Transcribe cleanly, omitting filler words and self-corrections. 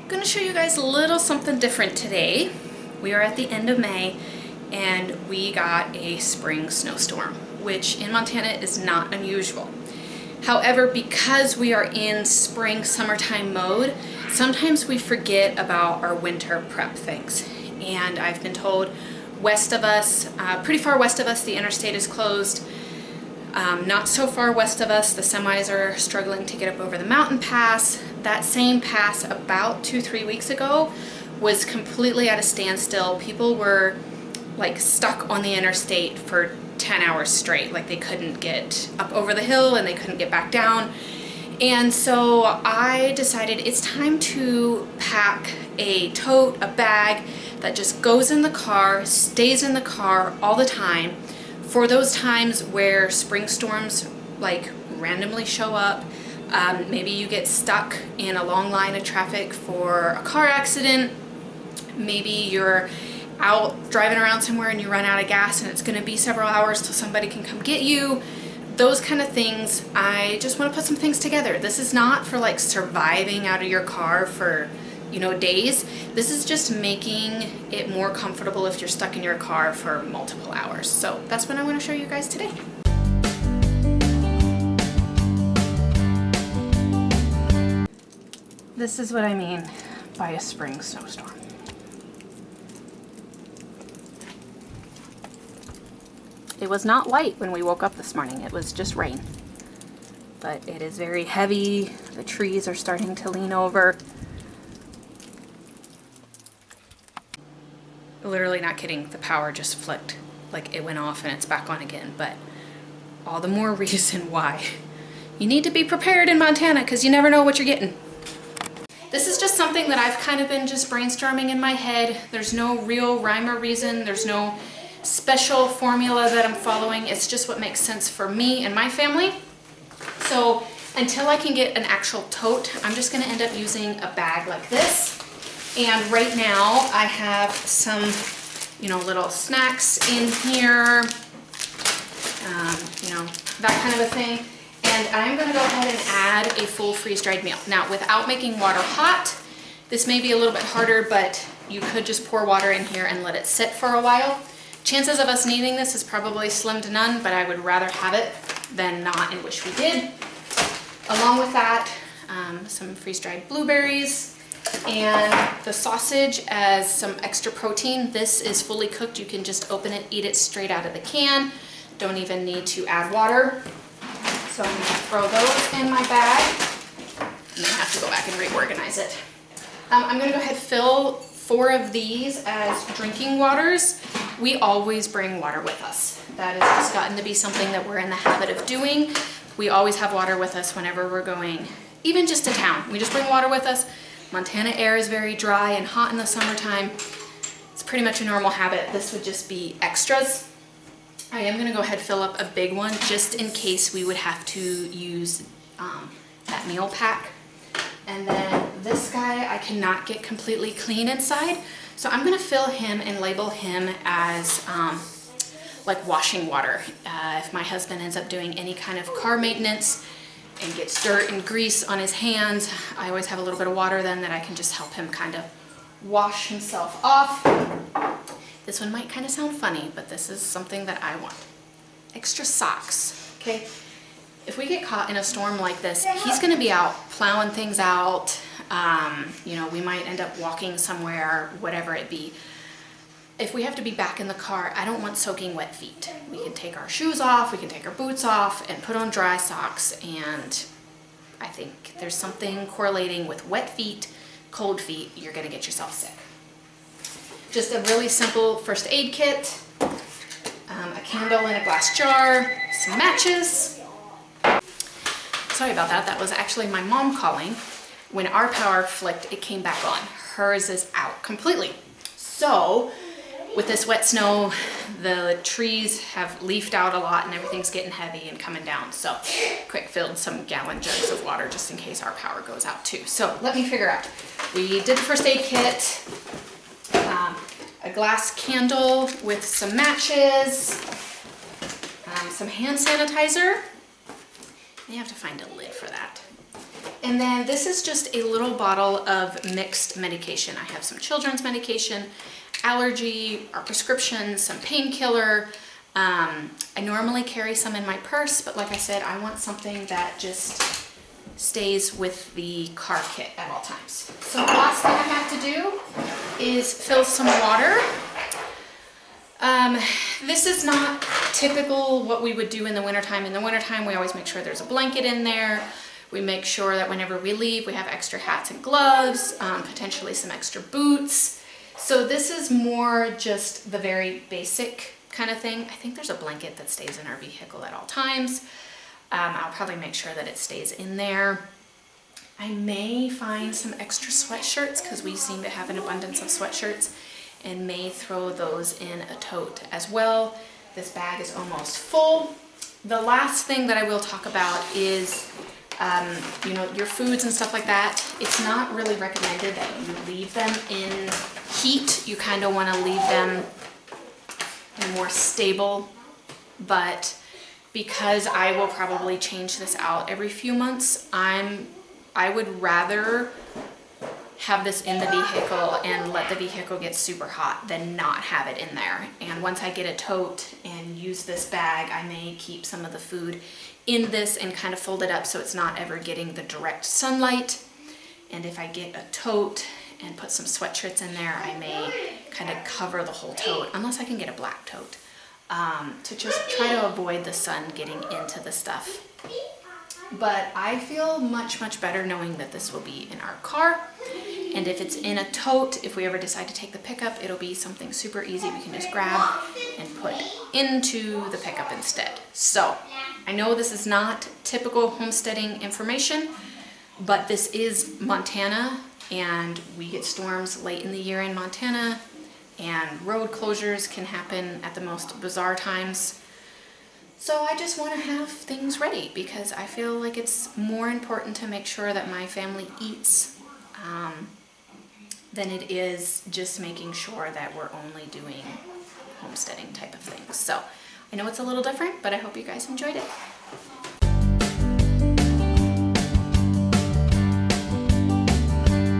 I'm going to show you guys a little something different today. We are at the end of May and we got a spring snowstorm, which in Montana is not unusual. However, because we are in spring summertime mode, sometimes we forget about our winter prep things. And I've been told west of us, pretty far west of us, the interstate is closed. Not so far west of us, the semis are struggling to get up over the mountain pass. That same pass about 2-3 weeks ago was completely at a standstill. People were like stuck on the interstate for 10 hours straight. Like they couldn't get up over the hill and they couldn't get back down. And so I decided it's time to pack a tote, a bag that just goes in the car, stays in the car all the time for those times where spring storms like randomly show up. Maybe you get stuck in a long line of traffic for a car accident. Maybe you're out driving around somewhere and you run out of gas and it's going to be several hours till somebody can come get you. Those kind of things. I just want to put some things together. This is not for like surviving out of your car for, you know, days. This is just making it more comfortable if you're stuck in your car for multiple hours. So that's what I want to show you guys today. This is what I mean by a spring snowstorm. It was not light when we woke up this morning, it was just rain. But it is very heavy, the trees are starting to lean over. Literally not kidding, the power just flicked. Like it went off and it's back on again, but all the more reason why you need to be prepared in Montana because you never know what you're getting. This is just something that I've kind of been just brainstorming in my head. There's no real rhyme or reason. There's no special formula that I'm following. It's just what makes sense for me and my family. So until I can get an actual tote, I'm just going to end up using a bag like this. And right now I have some, you know, little snacks in here, you know, that kind of a thing. And I'm going to go ahead and add a full freeze-dried meal. Now, without making water hot, this may be a little bit harder, but you could just pour water in here and let it sit for a while. Chances of us needing this is probably slim to none, but I would rather have it than not and wish we did. Along with that, some freeze-dried blueberries and the sausage as some extra protein. This is fully cooked. You can just open it, eat it straight out of the can. Don't even need to add water. So I'm going to throw those in my bag and then have to go back and reorganize it. I'm going to go ahead and fill 4 of these as drinking waters. We always bring water with us. That has just gotten to be something that we're in the habit of doing. We always have water with us whenever we're going, even just to town. We just bring water with us. Montana air is very dry and hot in the summertime. It's pretty much a normal habit. This would just be extras. I am going to go ahead and fill up a big one just in case we would have to use that meal pack. And then this guy I cannot get completely clean inside, so I'm going to fill him and label him as like washing water. If my husband ends up doing any kind of car maintenance and gets dirt and grease on his hands, I always have a little bit of water then that I can just help him kind of wash himself off. This one might kind of sound funny, but this is something that I want. Extra socks, okay? If we get caught in a storm like this, he's gonna be out plowing things out. You know, we might end up walking somewhere, whatever it be. If we have to be back in the car, I don't want soaking wet feet. We can take our shoes off, we can take our boots off and put on dry socks. And I think there's something correlating with wet feet, cold feet, you're gonna get yourself sick. Just a really simple first aid kit, a candle in a glass jar, some matches. Sorry about that, that was actually my mom calling. When our power flicked, it came back on. Hers is out completely. So with this wet snow, the trees have leafed out a lot and everything's getting heavy and coming down. So quick filled some gallon jugs of water just in case our power goes out too. So let me figure out. We did the first aid kit. A glass candle with some matches, some hand sanitizer. You have to find a lid for that. And then this is just a little bottle of mixed medication. I have some children's medication, allergy, our prescriptions, some painkiller. I normally carry some in my purse, but like I said, I want something that just stays with the car kit at all times. So the last thing I have to do is fill some water. This is not typical what we would do in the wintertime. In the wintertime, we always make sure there's a blanket in there. We make sure that whenever we leave, we have extra hats and gloves, potentially some extra boots. So this is more just the very basic kind of thing. I think there's a blanket that stays in our vehicle at all times. I'll probably make sure that it stays in there. I may find some extra sweatshirts because we seem to have an abundance of sweatshirts, and may throw those in a tote as well. This bag is almost full. The last thing that I will talk about is you know, your foods and stuff like that. It's not really recommended that you leave them in heat. You kind of want to leave them in more stable, but because I will probably change this out every few months, I would rather have this in the vehicle and let the vehicle get super hot than not have it in there. And once I get a tote and use this bag, I may keep some of the food in this and kind of fold it up so it's not ever getting the direct sunlight. And if I get a tote and put some sweatshirts in there, I may kind of cover the whole tote, unless I can get a black tote, to just try to avoid the sun getting into the stuff. But I feel much, much better knowing that this will be in our car. And if it's in a tote, if we ever decide to take the pickup, it'll be something super easy we can just grab and put into the pickup instead. So I know this is not typical homesteading information, but this is Montana, and we get storms late in the year in Montana, and road closures can happen at the most bizarre times. So I just want to have things ready because I feel like it's more important to make sure that my family eats than it is just making sure that we're only doing homesteading type of things. So I know it's a little different, but I hope you guys enjoyed it.